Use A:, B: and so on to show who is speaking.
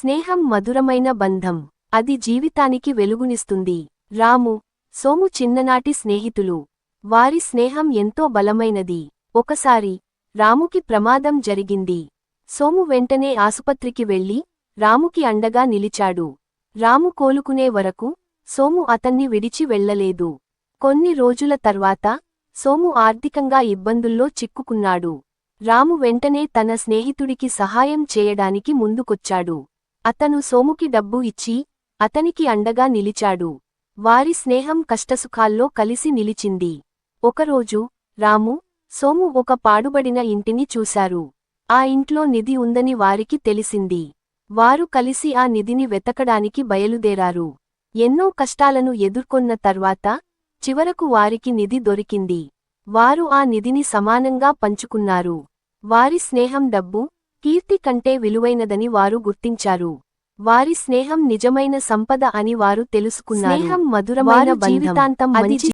A: స్నేహం మధురమైన బంధం. అది జీవితానికి వెలుగునిస్తుంది. రాము, సోము చిన్ననాటి స్నేహితులు. వారి స్నేహం ఎంతో బలమైనది. ఒకసారి రాముకి ప్రమాదం జరిగింది. సోము వెంటనే ఆసుపత్రికి వెళ్లి రాముకి అండగా నిలిచాడు. రాము కోలుకునే వరకు సోము అతన్ని విడిచి వెళ్లలేదు. కొన్ని రోజుల తర్వాత సోము ఆర్థికంగా ఇబ్బందుల్లో చిక్కుకున్నాడు. రాము వెంటనే తన స్నేహితుడికి సహాయం చేయడానికి ముందుకొచ్చాడు. అతను సోముకి డబ్బు ఇచ్చి అతనికి అండగా నిలిచాడు. వారి స్నేహం కష్టసుఖాల్లో కలిసి నిలిచింది. ఒకరోజు రాము, సోము ఒక పాడుబడిన ఇంటిని చూశారు. ఆ ఇంట్లో నిధి ఉందని వారికి తెలిసింది. వారు కలిసి ఆ నిధిని వెతకడానికి బయలుదేరారు. ఎన్నో కష్టాలను ఎదుర్కొన్న తర్వాత చివరకు వారికి నిధి దొరికింది. వారు ఆ నిధిని సమానంగా పంచుకున్నారు. వారి స్నేహం డబ్బు, కీర్తి కంటే విలువైనదని వారు గుర్తించారు. వారి స్నేహం నిజమైన సంపద అని వారు తెలుసుకున్నారు. స్నేహం మధురమైన బంధం. జీవితాంతం మంచి